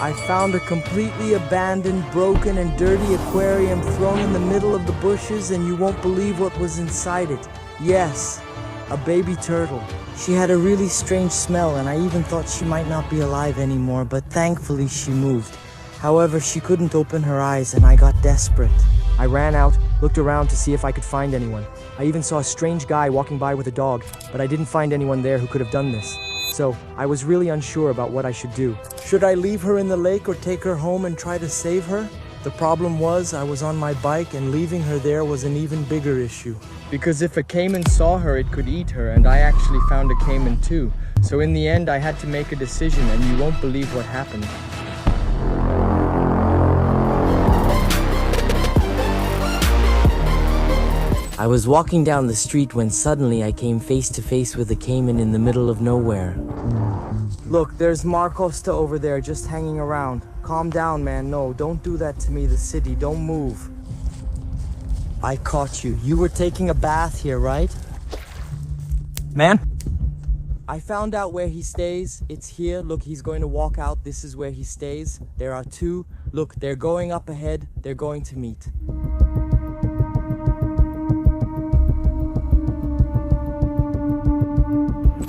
I found a completely abandoned, broken, and dirty aquarium thrown in the middle of the bushes, and you won't believe what was inside it. Yes, a baby turtle. She had a really strange smell, and I even thought she might not be alive anymore, but thankfully she moved. However, she couldn't open her eyes, and I got desperate. I ran out, looked around to see if I could find anyone. I even saw a strange guy walking by with a dog, but I didn't find anyone there who could have done this. So, I was really unsure about what I should do. Should I leave her in the lake or take her home and try to save her? The problem was, I was on my bike, and leaving her there was an even bigger issue. Because if a caiman saw her, it could eat her, and I actually found a caiman too. So in the end, I had to make a decision, and you won't believe what happened. I was walking down the street when suddenly I came face to face with a caiman in the middle of nowhere. Look, there's Marcosta over there just hanging around. Calm down, man. No, don't do that to me, the city. Don't move. I caught you. You were taking a bath here, right? Man? I found out where he stays. It's here. Look, he's going to walk out. This is where he stays. There are two. Look, they're going up ahead. They're going to meet.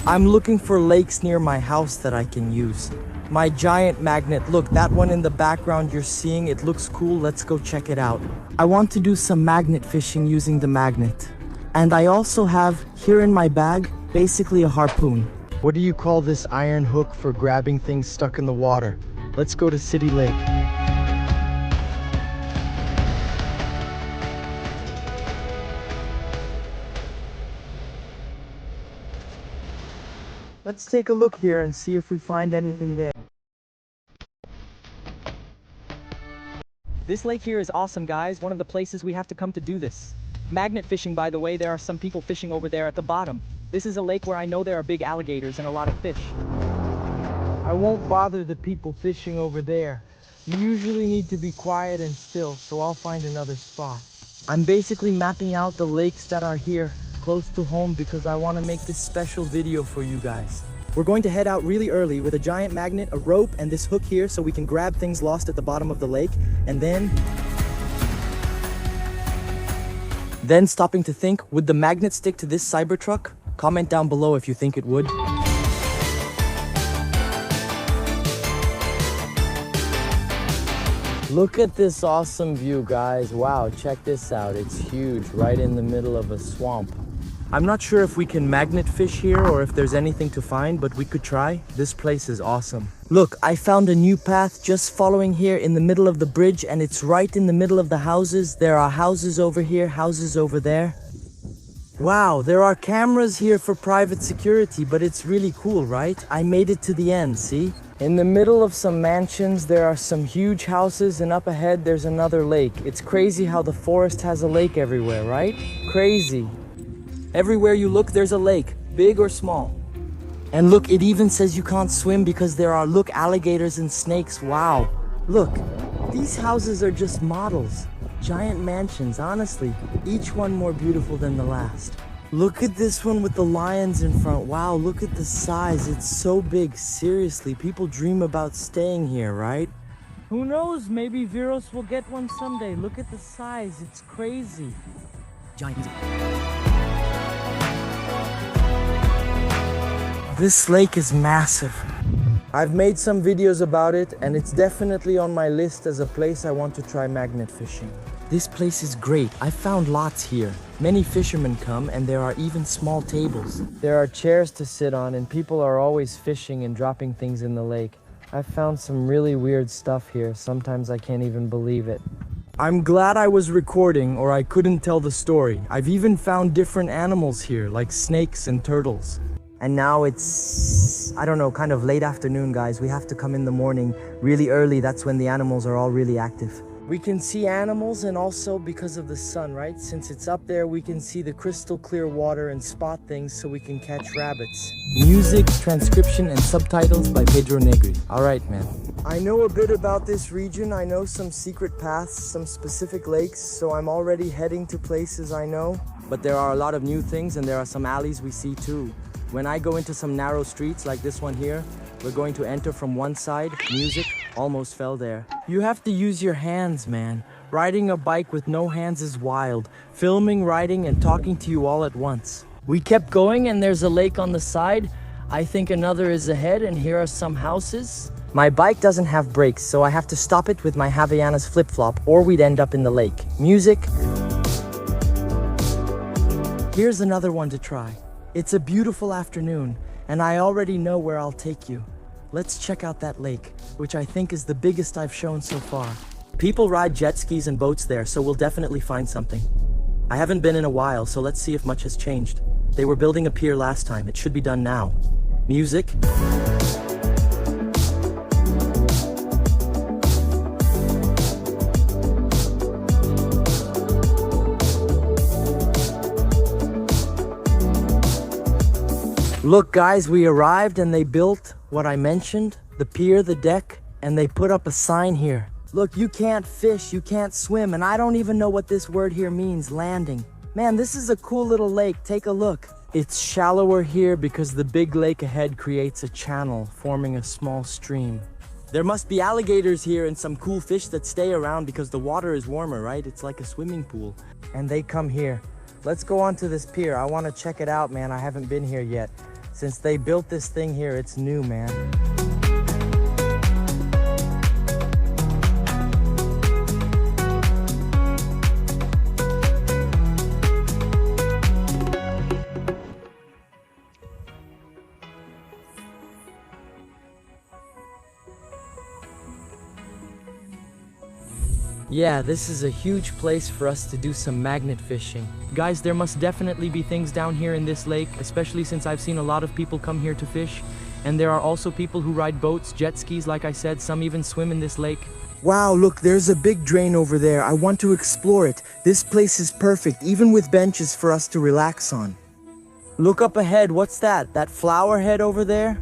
I'm looking for lakes near my house that I can use. My giant magnet, look, that one in the background you're seeing, it looks cool, let's go check it out. I want to do some magnet fishing using the magnet. And I also have, here in my bag, basically a harpoon. What do you call this iron hook for grabbing things stuck in the water? Let's go to City Lake. Let's take a look here and see if we find anything there. This lake here is awesome, guys. One of the places we have to come to do this. Magnet fishing, by the way, there are some people fishing over there at the bottom. This is a lake where I know there are big alligators and a lot of fish. I won't bother the people fishing over there. You usually need to be quiet and still, so I'll find another spot. I'm basically mapping out the lakes that are here, close to home, because I want to make this special video for you guys. We're going to head out really early with a giant magnet, a rope, and this hook here so we can grab things lost at the bottom of the lake, and then stopping to think, would the magnet stick to this Cybertruck? Comment down below if you think it would. Look at this awesome view, guys. Wow, check this out. It's huge, right in the middle of a swamp. I'm not sure if we can magnet fish here or if there's anything to find, but we could try. This place is awesome. Look, I found a new path just following here in the middle of the bridge, and it's right in the middle of the houses. There are houses over here, houses over there. Wow, there are cameras here for private security, but it's really cool, right? I made it to the end, see? In the middle of some mansions, there are some huge houses, and up ahead, there's another lake. It's crazy how the forest has a lake everywhere, right? Crazy. Everywhere you look, there's a lake, big or small. And look, it even says you can't swim because there are, look, alligators and snakes. Wow. Look, these houses are just models. Giant mansions, honestly. Each one more beautiful than the last. Look at this one with the lions in front. Wow, look at the size. It's so big. Seriously, people dream about staying here, right? Who knows? Maybe Viros will get one someday. Look at the size. It's crazy. Giant. This lake is massive. I've made some videos about it, and it's definitely on my list as a place I want to try magnet fishing. This place is great. I found lots here. Many fishermen come, and there are even small tables. There are chairs to sit on, and people are always fishing and dropping things in the lake. I've found some really weird stuff here. Sometimes I can't even believe it. I'm glad I was recording, or I couldn't tell the story. I've even found different animals here, like snakes and turtles. And now it's, I don't know, kind of late afternoon, guys. We have to come in the morning really early. That's when the animals are all really active. We can see animals, and also because of the sun, right? Since it's up there, we can see the crystal clear water and spot things so we can catch rabbits. Music, transcription, and subtitles by Pedro Negri. All right, man. I know a bit about this region. I know some secret paths, some specific lakes, so I'm already heading to places I know. But there are a lot of new things, and there are some alleys we see too. When I go into some narrow streets like this one here, we're going to enter from one side, music, Almost fell there. You have to use your hands, man. Riding a bike with no hands is wild. Filming, riding, and talking to you all at once. We kept going and there's a lake on the side. I think another is ahead and here are some houses. My bike doesn't have brakes, so I have to stop it with my Havaianas flip-flop or we'd end up in the lake. Music. Here's another one to try. It's a beautiful afternoon and I already know where I'll take you. Let's check out that lake, which I think is the biggest I've shown so far. People ride jet skis and boats there, so we'll definitely find something. I haven't been in a while, so let's see if much has changed. They were building a pier last time. It should be done now. Music. Look guys, we arrived and they built what I mentioned, the pier, the deck, and they put up a sign here. Look, you can't fish, you can't swim, and I don't even know what this word here means, landing. Man, this is a cool little lake, take a look. It's shallower here because the big lake ahead creates a channel, forming a small stream. There must be alligators here and some cool fish that stay around because the water is warmer, right? It's like a swimming pool. And they come here. Let's go onto this pier. I want to check it out, man. I haven't been here yet. Since they built this thing here, it's new, man. Yeah, this is a huge place for us to do some magnet fishing. Guys, there must definitely be things down here in this lake, especially since I've seen a lot of people come here to fish. And there are also people who ride boats, jet skis, like I said, some even swim in this lake. Wow, look, there's a big drain over there. I want to explore it. This place is perfect, even with benches for us to relax on. Look up ahead, what's that? That flower head over there?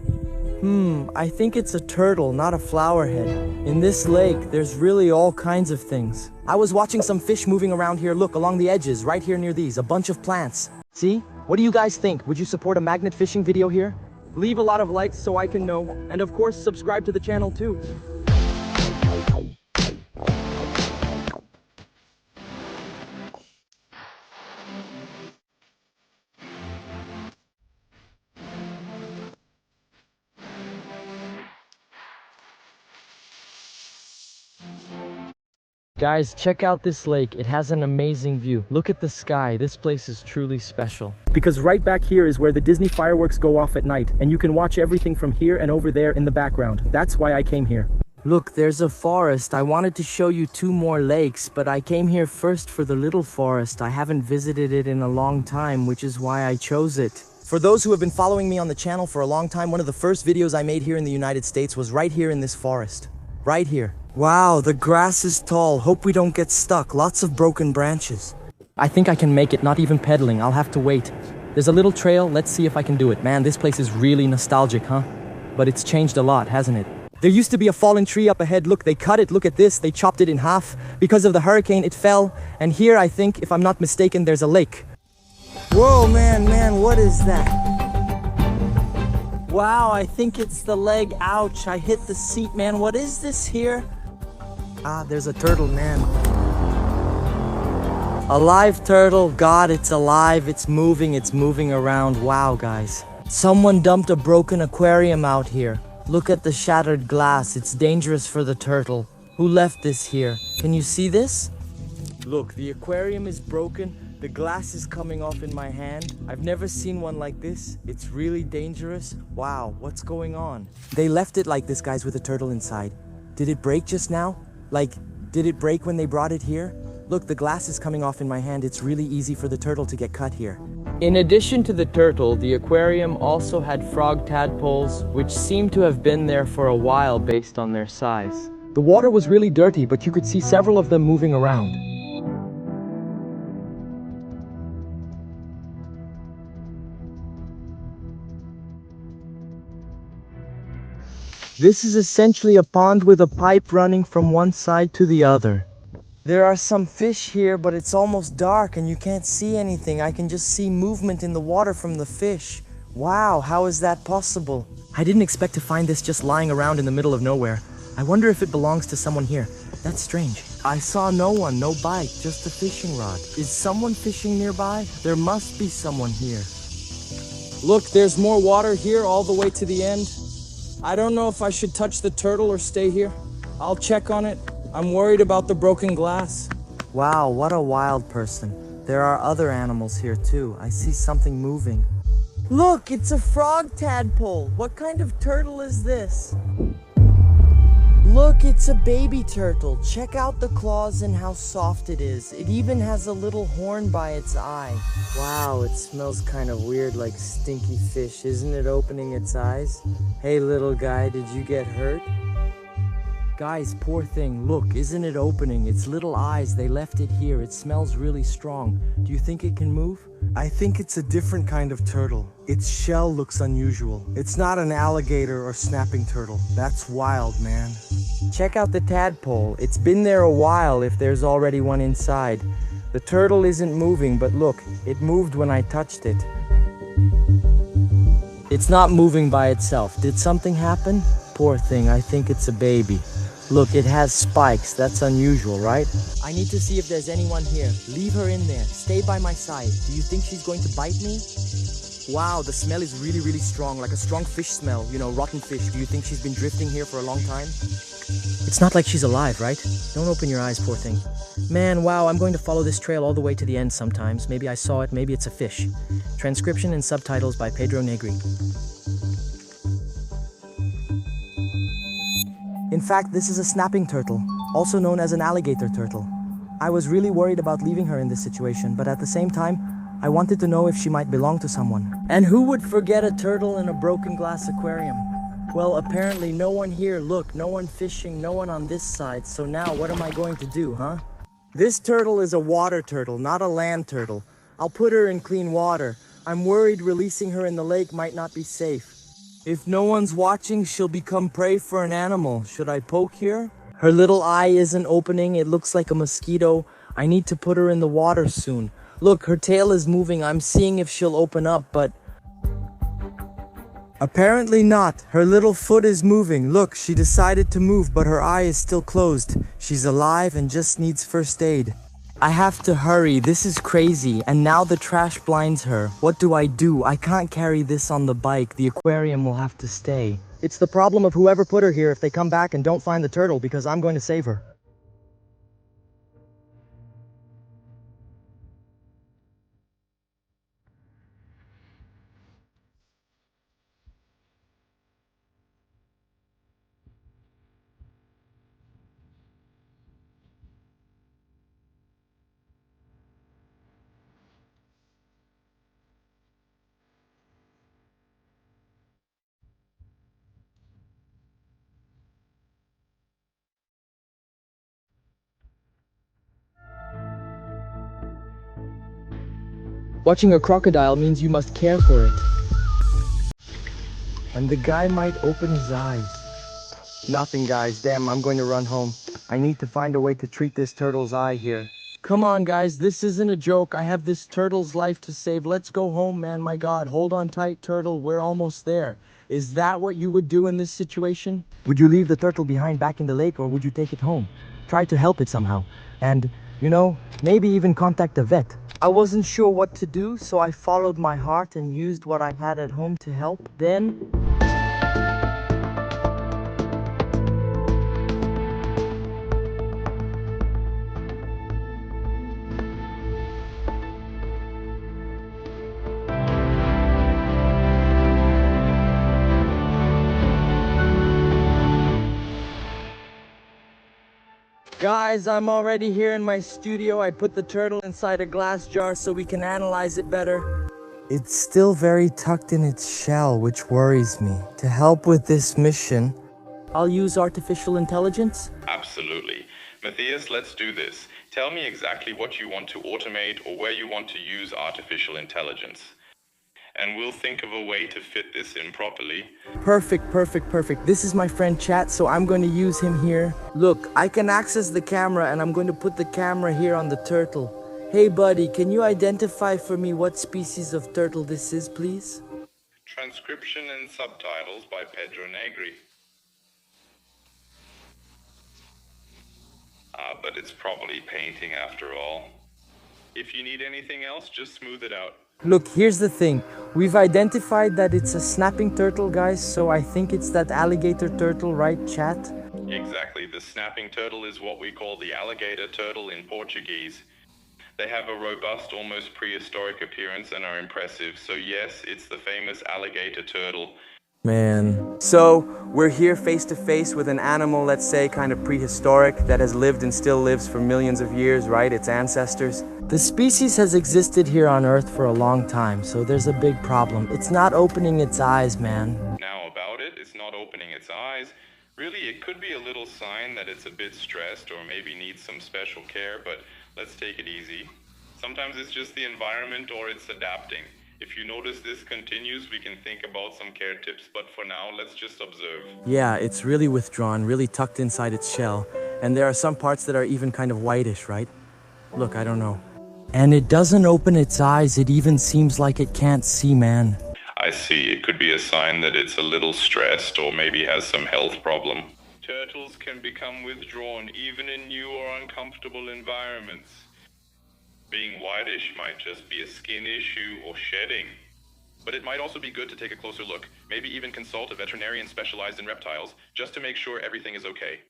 I think it's a turtle, not a flower head. In this lake, there's really all kinds of things. I was watching some fish moving around here. Look, along the edges, right here near these, a bunch of plants. See? What do you guys think? Would you support a magnet fishing video here? Leave a lot of likes so I can know. And of course, subscribe to the channel too. Guys, check out this lake. It has an amazing view. Look at the sky. This place is truly special. Because right back here is where the Disney fireworks go off at night, and you can watch everything from here and over there in the background. That's why I came here. Look, there's a forest. I wanted to show you 2 more lakes, but I came here first for the little forest. I haven't visited it in a long time, which is why I chose it. For those who have been following me on the channel for a long time, one of the first videos I made here in the United States was right here in this forest. Right here. Wow, the grass is tall. Hope we don't get stuck. Lots of broken branches. I think I can make it, not even pedaling. I'll have to wait. There's a little trail. Let's see if I can do it. Man, this place is really nostalgic, huh? But it's changed a lot, hasn't it? There used to be a fallen tree up ahead. Look, they cut it. Look at this. They chopped it in half. Because of the hurricane, it fell. And here, I think, if I'm not mistaken, there's a lake. Whoa, man, what is that? Wow, I think it's the leg. Ouch, I hit the seat, man. What is this here? Ah, there's a turtle, man. A live turtle. God, it's alive. It's moving around. Wow, guys. Someone dumped a broken aquarium out here. Look at the shattered glass. It's dangerous for the turtle. Who left this here? Can you see this? Look, the aquarium is broken. The glass is coming off in my hand. I've never seen one like this. It's really dangerous. Wow, what's going on? They left it like this, guys, with a turtle inside. Did it break just now? Like, did it break when they brought it here? Look, the glass is coming off in my hand. It's really easy for the turtle to get cut here. In addition to the turtle, the aquarium also had frog tadpoles, which seem to have been there for a while based on their size. The water was really dirty, but you could see several of them moving around. This is essentially a pond with a pipe running from one side to the other. There are some fish here, but it's almost dark and you can't see anything. I can just see movement in the water from the fish. Wow, how is that possible? I didn't expect to find this just lying around in the middle of nowhere. I wonder if it belongs to someone here. That's strange. I saw no one, no bike, just a fishing rod. Is someone fishing nearby? There must be someone here. Look, there's more water here all the way to the end. I don't know if I should touch the turtle or stay here. I'll check on it. I'm worried about the broken glass. Wow, what a wild person. There are other animals here too. I see something moving. Look, it's a frog tadpole. What kind of turtle is this? Look, it's a baby turtle. Check out the claws and how soft it is. It even has a little horn by its eye. Wow, it smells kind of weird like stinky fish. Isn't it opening its eyes? Hey, little guy, did you get hurt? Guys, poor thing. Look, isn't it opening? Its little eyes, they left it here. It smells really strong. Do you think it can move? I think it's a different kind of turtle. Its shell looks unusual. It's not an alligator or snapping turtle. That's wild, man. Check out the tadpole. It's been there a while if there's already one inside. The turtle isn't moving, but look, it moved when I touched it. It's not moving by itself. Did something happen? Poor thing, I think it's a baby. Look, it has spikes. That's unusual, right? I need to see if there's anyone here. Leave her in there. Stay by my side. Do you think she's going to bite me? Wow, the smell is really, really strong. Like a strong fish smell. You know, rotten fish. Do you think she's been drifting here for a long time? It's not like she's alive, right? Don't open your eyes, poor thing. Man, wow, I'm going to follow this trail all the way to the end sometimes. Maybe I saw it, maybe it's a fish. Transcription and subtitles by Pedro Negri. In fact, this is a snapping turtle, also known as an alligator turtle. I was really worried about leaving her in this situation, but at the same time, I wanted to know if she might belong to someone. And who would forget a turtle in a broken glass aquarium? Well, apparently no one here. Look, no one fishing, no one on this side. So now what am I going to do, huh? This turtle is a water turtle, not a land turtle. I'll put her in clean water. I'm worried releasing her in the lake might not be safe. If no one's watching, she'll become prey for an animal. Should I poke here? Her little eye isn't opening. It looks like a mosquito. I need to put her in the water soon. Look, her tail is moving. I'm seeing if she'll open up, but apparently not. Her little foot is moving. Look, she decided to move, but her eye is still closed. She's alive and just needs first aid. I have to hurry. This is crazy. And now the trash blinds her. What do? I can't carry this on the bike. The aquarium will have to stay. It's the problem of whoever put her here if they come back and don't find the turtle, because I'm going to save her. Watching a crocodile means you must care for it. And the guy might open his eyes. Nothing, guys. Damn, I'm going to run home. I need to find a way to treat this turtle's eye here. Come on, guys. This isn't a joke. I have this turtle's life to save. Let's go home, man. My God. Hold on tight, turtle. We're almost there. Is that what you would do in this situation? Would you leave the turtle behind back in the lake, or would you take it home? Try to help it somehow. And, you know, maybe even contact a vet. I wasn't sure what to do, so I followed my heart and used what I had at home to help. Then guys, I'm already here in my studio. I put the turtle inside a glass jar so we can analyze it better. It's still very tucked in its shell, which worries me. To help with this mission, I'll use artificial intelligence. Absolutely. Matthias, let's do this. Tell me exactly what you want to automate or where you want to use artificial intelligence. And we'll think of a way to fit this in properly. Perfect. This is my friend Chat, so I'm going to use him here. Look, I can access the camera and I'm going to put the camera here on the turtle. Hey buddy, can you identify for me what species of turtle this is, please? Transcription and subtitles by Pedro Negri. but it's probably painting after all. If you need anything else, just smooth it out. Look, here's the thing. We've identified that it's a snapping turtle, guys, so I think it's that alligator turtle, right, chat? Exactly. The snapping turtle is what we call the alligator turtle in Portuguese. They have a robust, almost prehistoric appearance and are impressive. So yes, it's the famous alligator turtle. Man. So, we're here face to face with an animal, let's say, kind of prehistoric, that has lived and still lives for millions of years, right? Its ancestors. The species has existed here on Earth for a long time, so there's a big problem. It's not opening its eyes, man. Now about it, it's not opening its eyes. Really, it could be a little sign that it's a bit stressed or maybe needs some special care, but let's take it easy. Sometimes it's just the environment or it's adapting. If you notice this continues, we can think about some care tips, but for now, let's just observe. Yeah, it's really withdrawn, really tucked inside its shell. And there are some parts that are even kind of whitish, right? Look, I don't know. And it doesn't open its eyes, it even seems like it can't see, man. I see. It could be a sign that it's a little stressed or maybe has some health problem. Turtles can become withdrawn even in new or uncomfortable environments. Being whitish might just be a skin issue or shedding. But it might also be good to take a closer look, maybe even consult a veterinarian specialized in reptiles, just to make sure everything is okay.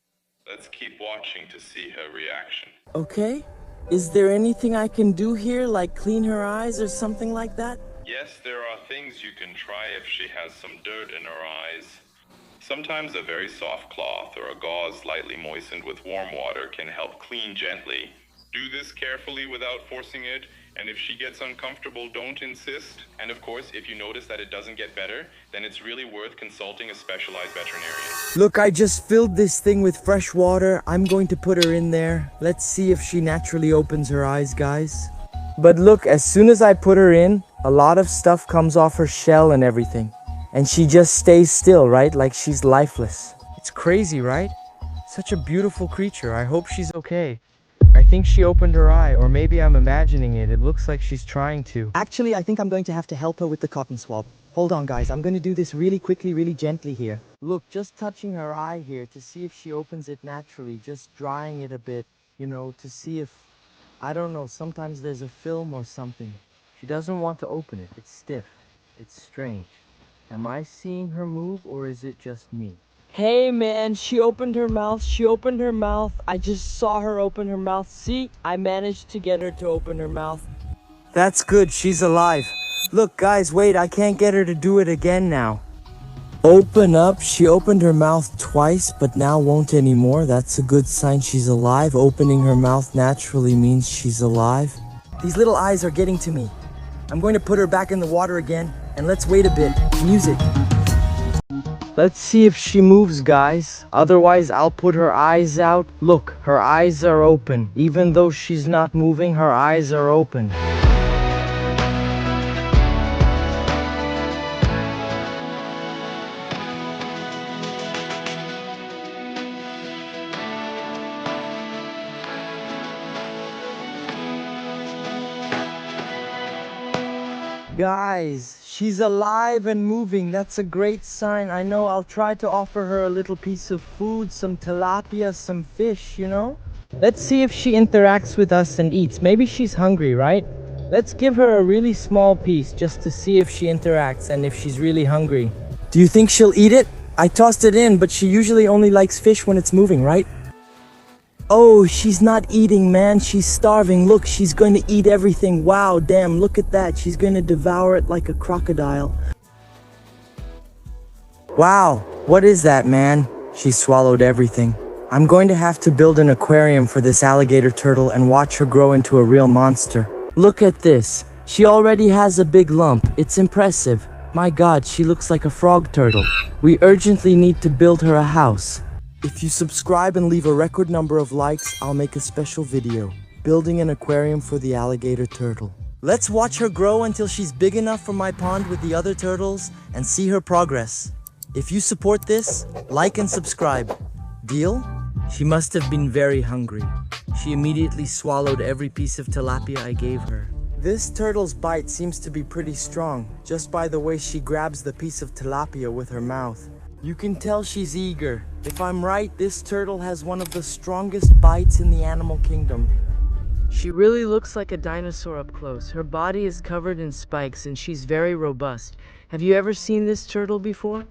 Let's keep watching to see her reaction. Okay? Is there anything I can do here, like clean her eyes or something like that? Yes, there are things you can try if she has some dirt in her eyes. Sometimes a very soft cloth or a gauze lightly moistened with warm water can help clean gently. Do this carefully without forcing it, and if she gets uncomfortable, don't insist. And of course, if you notice that it doesn't get better, then it's really worth consulting a specialized veterinarian. Look, I just filled this thing with fresh water. I'm going to put her in there. Let's see if she naturally opens her eyes, guys. But look, as soon as I put her in, a lot of stuff comes off her shell and everything. And she just stays still, right? Like she's lifeless. It's crazy, right? Such a beautiful creature. I hope she's okay. I think she opened her eye, or maybe I'm imagining it. It looks like she's trying to. Actually, I think I'm going to have to help her with the cotton swab. Hold on, guys. I'm going to do this really quickly, really gently here. Look, just touching her eye here to see if she opens it naturally, just drying it a bit, you know, to see if, I don't know, sometimes there's a film or something. She doesn't want to open it. It's stiff. It's strange. Am I seeing her move, or is it just me? Hey man, she opened her mouth, I just saw her open her mouth. See, I managed to get her to open her mouth. That's good, she's alive. Look, guys, wait, I can't get her to do it again now. Open up, she opened her mouth twice, but now won't anymore. That's a good sign she's alive. Opening her mouth naturally means she's alive. These little eyes are getting to me. I'm going to put her back in the water again, and let's wait a bit. Music. Let's see if she moves, guys. Otherwise, I'll put her eyes out. Look, her eyes are open. Even though she's not moving, her eyes are open. Guys, she's alive and moving. That's a great sign. I know. I'll try to offer her a little piece of food, some tilapia, some fish, you know? Let's see if she interacts with us and eats. Maybe she's hungry, right? Let's give her a really small piece just to see if she interacts and if she's really hungry. Do you think she'll eat it? I tossed it in, but she usually only likes fish when it's moving, right? Oh, she's not eating, man. She's starving. Look, she's going to eat everything. Wow, damn, look at that. She's going to devour it like a crocodile. Wow, what is that, man? She swallowed everything. I'm going to have to build an aquarium for this alligator turtle and watch her grow into a real monster. Look at this. She already has a big lump. It's impressive. My God, she looks like a frog turtle. We urgently need to build her a house. If you subscribe and leave a record number of likes, I'll make a special video, building an aquarium for the alligator turtle. Let's watch her grow until she's big enough for my pond with the other turtles and see her progress. If you support this, like and subscribe. Deal? She must have been very hungry. She immediately swallowed every piece of tilapia I gave her. This turtle's bite seems to be pretty strong, just by the way she grabs the piece of tilapia with her mouth. You can tell she's eager. If I'm right, this turtle has one of the strongest bites in the animal kingdom. She really looks like a dinosaur up close. Her body is covered in spikes and she's very robust. Have you ever seen this turtle before?